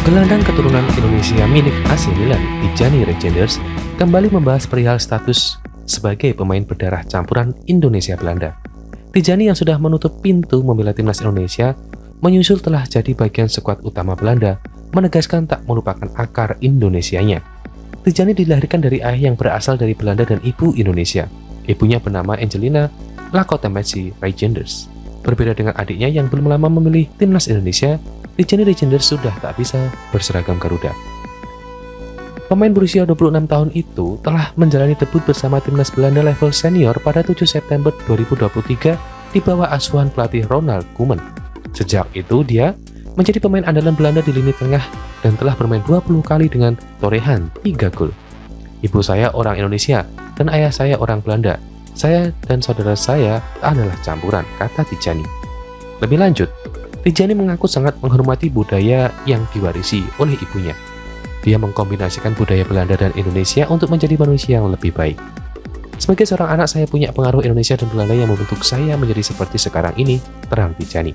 Gelandang keturunan Indonesia milik AC Milan, Tijani Reijnders, kembali membahas perihal status sebagai pemain berdarah campuran Indonesia-Belanda. Tijani yang sudah menutup pintu membela timnas Indonesia, menyusul telah jadi bagian skuad utama Belanda, menegaskan tak melupakan akar Indonesianya. Tijani dilahirkan dari ayah yang berasal dari Belanda dan ibu Indonesia. Ibunya bernama Angelina Lakotemesi Reijnders. Berbeda dengan adiknya yang belum lama memilih timnas Indonesia, Tijani Reijnders sudah tak bisa berseragam Garuda. Pemain berusia 26 tahun itu telah menjalani debut bersama timnas Belanda level senior pada 7 September 2023 di bawah asuhan pelatih Ronald Koeman. Sejak itu dia menjadi pemain andalan Belanda di lini tengah dan telah bermain 20 kali dengan torehan 3 gol. Ibu saya orang Indonesia dan ayah saya orang Belanda. Saya dan saudara saya adalah campuran, kata Tijani. Lebih lanjut, Tijani mengaku sangat menghormati budaya yang diwarisi oleh ibunya. Dia mengkombinasikan budaya Belanda dan Indonesia untuk menjadi manusia yang lebih baik. Sebagai seorang anak, saya punya pengaruh Indonesia dan Belanda yang membentuk saya menjadi seperti sekarang ini, terang Tijani.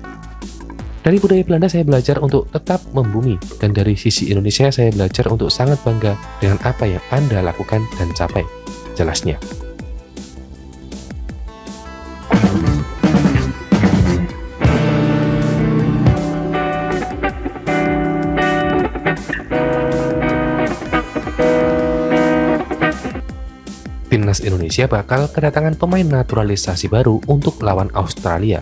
Dari budaya Belanda saya belajar untuk tetap membumi, dan dari sisi Indonesia saya belajar untuk sangat bangga dengan apa yang Anda lakukan dan capai, jelasnya. Timnas Indonesia bakal kedatangan pemain naturalisasi baru untuk lawan Australia.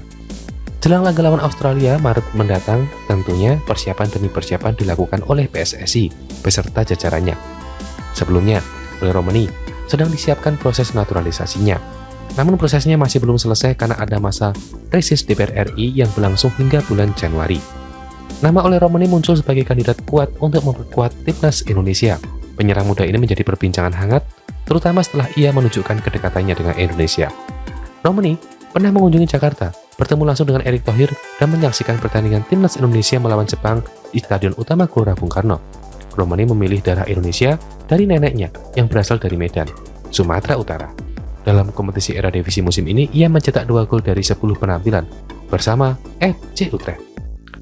Jelang laga lawan Australia Maret mendatang, tentunya persiapan demi persiapan dilakukan oleh PSSI beserta jajarannya. Sebelumnya, oleh Romani sedang disiapkan proses naturalisasinya. Namun prosesnya masih belum selesai karena ada masa reses DPR RI yang berlangsung hingga bulan Januari. Nama oleh Romani muncul sebagai kandidat kuat untuk memperkuat timnas Indonesia. Penyerang muda ini menjadi perbincangan hangat, terutama setelah ia menunjukkan kedekatannya dengan Indonesia. Romani pernah mengunjungi Jakarta, bertemu langsung dengan Erick Thohir, dan menyaksikan pertandingan timnas Indonesia melawan Jepang di Stadion Utama Gelora Bung Karno. Romani memilih darah Indonesia dari neneknya yang berasal dari Medan, Sumatera Utara. Dalam kompetisi era divisi musim ini, ia mencetak 2 gol dari 10 penampilan bersama FC Utrecht.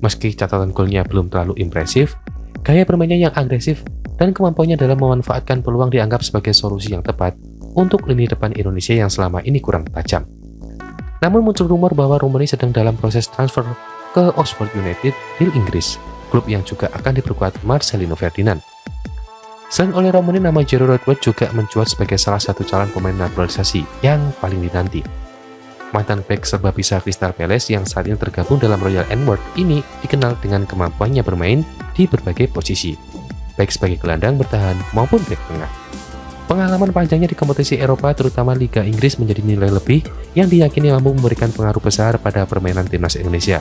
Meski catatan golnya belum terlalu impresif, gaya bermainnya yang agresif dan kemampuannya dalam memanfaatkan peluang dianggap sebagai solusi yang tepat untuk lini depan Indonesia yang selama ini kurang tajam. Namun muncul rumor bahwa Romani sedang dalam proses transfer ke Oxford United di Inggris, klub yang juga akan diperkuat Marcelino Ferdinand. Selain oleh Romani, nama Jerry Redwood juga mencuat sebagai salah satu calon pemain naturalisasi yang paling dinanti. Mantan bek serba bisa Crystal Palace yang saat ini tergabung dalam Royal Antwerp ini dikenal dengan kemampuannya bermain di berbagai posisi, baik sebagai gelandang bertahan maupun bek tengah. Pengalaman panjangnya di kompetisi Eropa, terutama Liga Inggris, menjadi nilai lebih yang diyakini mampu memberikan pengaruh besar pada permainan timnas Indonesia.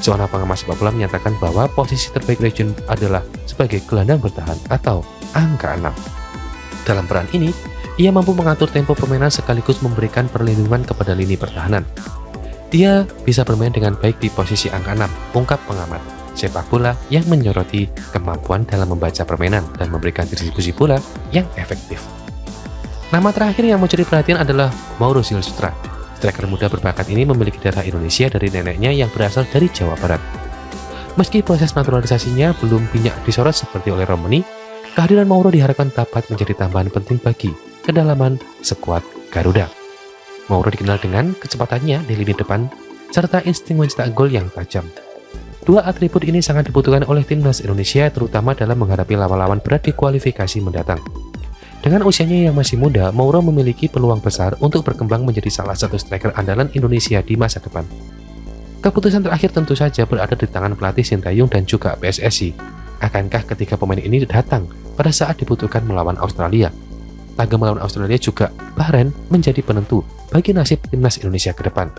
Seorang pengamat sepak bola menyatakan bahwa posisi terbaik Legend adalah sebagai gelandang bertahan atau angka 6. Dalam peran ini, ia mampu mengatur tempo permainan sekaligus memberikan perlindungan kepada lini pertahanan. Dia bisa bermain dengan baik di posisi angka 6, ungkap pengamat sepak bola yang menyoroti kemampuan dalam membaca permainan dan memberikan distribusi bola yang efektif. Nama terakhir yang menjadi perhatian adalah Mauro Silvestre. Striker muda berbakat ini memiliki darah Indonesia dari neneknya yang berasal dari Jawa Barat. Meski proses naturalisasinya belum banyak disorot seperti oleh Romani, kehadiran Mauro diharapkan dapat menjadi tambahan penting bagi kedalaman skuad Garuda. Mauro dikenal dengan kecepatannya di lini depan serta insting mencetak gol yang tajam. Dua atribut ini sangat dibutuhkan oleh timnas Indonesia, terutama dalam menghadapi lawan-lawan berat di kualifikasi mendatang. Dengan usianya yang masih muda, Mauro memiliki peluang besar untuk berkembang menjadi salah satu striker andalan Indonesia di masa depan. Keputusan terakhir tentu saja berada di tangan pelatih Sintayong dan juga PSSI. Akankah ketika pemain ini datang pada saat dibutuhkan melawan Australia? Laga melawan Australia juga Bahrain menjadi penentu bagi nasib timnas Indonesia ke depan.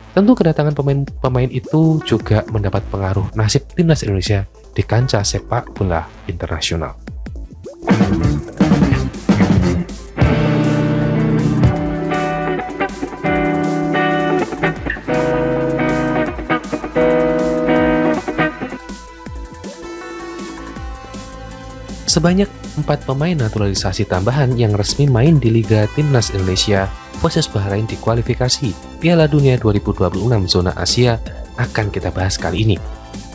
Tentu kedatangan pemain itu juga mendapat pengaruh nasib timnas Indonesia di kancah sepak bola internasional. Sebanyak 4 pemain naturalisasi tambahan yang resmi main di Liga Timnas Indonesia versus Bahrain di kualifikasi Piala Dunia 2026 zona Asia akan kita bahas kali ini.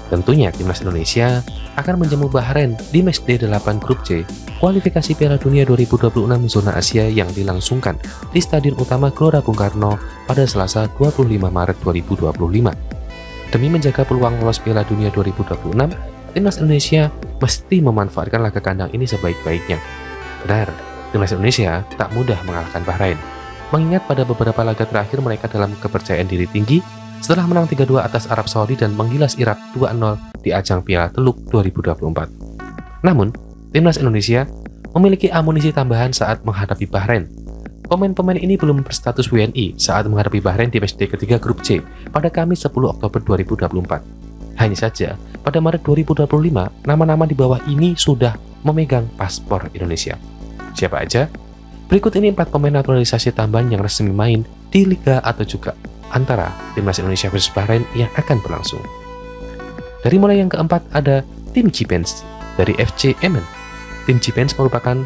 Tentunya Timnas Indonesia akan menjamu Bahrain di matchday 8 grup C kualifikasi Piala Dunia 2026 zona Asia yang dilangsungkan di Stadion Utama Gelora Bung Karno pada Selasa 25 Maret 2025. Demi menjaga peluang lolos Piala Dunia 2026, Timnas Indonesia mesti memanfaatkan laga kandang ini sebaik-baiknya. Benar, Timnas Indonesia tak mudah mengalahkan Bahrain, mengingat pada beberapa laga terakhir mereka dalam kepercayaan diri tinggi setelah menang 3-2 atas Arab Saudi dan menggilas Irak 2-0 di ajang Piala Teluk 2024. Namun, Timnas Indonesia memiliki amunisi tambahan saat menghadapi Bahrain. Pemain-pemain ini belum berstatus WNI saat menghadapi Bahrain di matchday ketiga grup C pada Kamis 10 Oktober 2024. Hanya saja, pada Maret 2025, nama-nama di bawah ini sudah memegang paspor Indonesia. Siapa aja? Berikut ini 4 pemain naturalisasi tambahan yang resmi main di Liga atau juga antara Timnas Indonesia versus Bahrain yang akan berlangsung. Dari mulai yang keempat ada Tim Cipens dari FC Emmen. Tim Cipens merupakan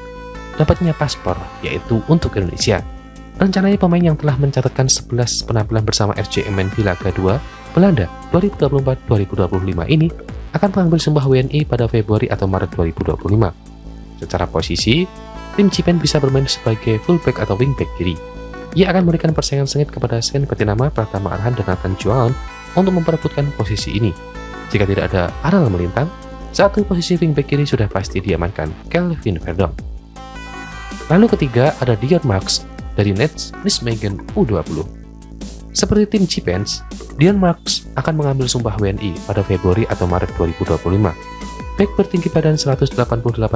dapatnya paspor, yaitu untuk Indonesia. Rencananya pemain yang telah mencatatkan 11 penampilan bersama FC Emmen di Liga 2 Belanda 2024-2025 ini akan mengambil sumpah WNI pada Februari atau Maret 2025. Secara posisi, Tim Cipens bisa bermain sebagai fullback atau wingback kiri. Ia akan memberikan persaingan sengit kepada Sen Petinama, Pratama Arhan, dan Nathan Chuan untuk memperebutkan posisi ini. Jika tidak ada Aral melintang, satu posisi wingback kiri sudah pasti diamankan Kelvin Verdonk. Lalu ketiga ada Dion Marks dari Nets Nijmegen U20. Seperti Tim Cipens, Dion Marks akan mengambil sumpah WNI pada Februari atau Maret 2025. Bek bertinggi badan 188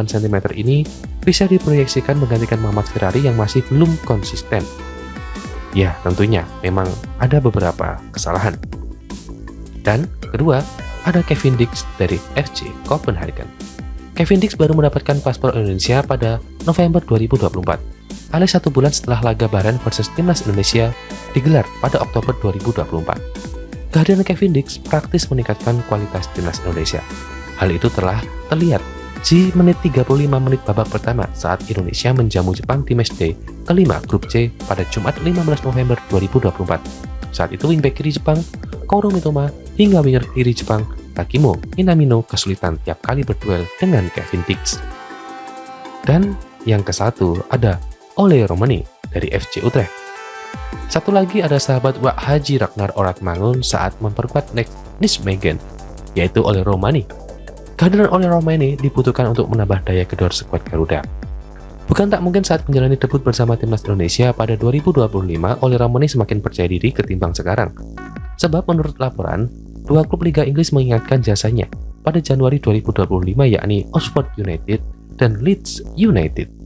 cm ini bisa diproyeksikan menggantikan Muhammad Ferrari yang masih belum konsisten. Ya, tentunya memang ada beberapa kesalahan. Dan kedua, ada Kevin Dix dari FC Copenhagen. Kevin Dix baru mendapatkan paspor Indonesia pada November 2024, alias 1 bulan setelah laga Bahrain versus Timnas Indonesia digelar pada Oktober 2024. Kehadiran Kevin Dix praktis meningkatkan kualitas Timnas Indonesia. Hal itu telah terlihat di menit 35 menit babak pertama saat Indonesia menjamu Jepang di matchday kelima grup C pada Jumat 15 November 2024. Saat itu wingback kiri Jepang, Kaoru Mitoma, hingga winger kiri Jepang, Takimo Minamino kesulitan tiap kali berduel dengan Kevin Dix. Dan yang ke-1 ada Ole Romani dari FC Utrecht. Satu lagi ada sahabat Wak Haji Ragnar Oratmangun saat memperkuat Nijmegen, yaitu Ole Romani. Kehadiran Ole Romani dibutuhkan untuk menambah daya gedor skuad Garuda. Bukan tak mungkin saat menjalani debut bersama Timnas Indonesia pada 2025, Ole Romani semakin percaya diri ketimbang sekarang. Sebab menurut laporan, 2 klub Liga Inggris mengingatkan jasanya pada Januari 2025 yakni Oxford United dan Leeds United.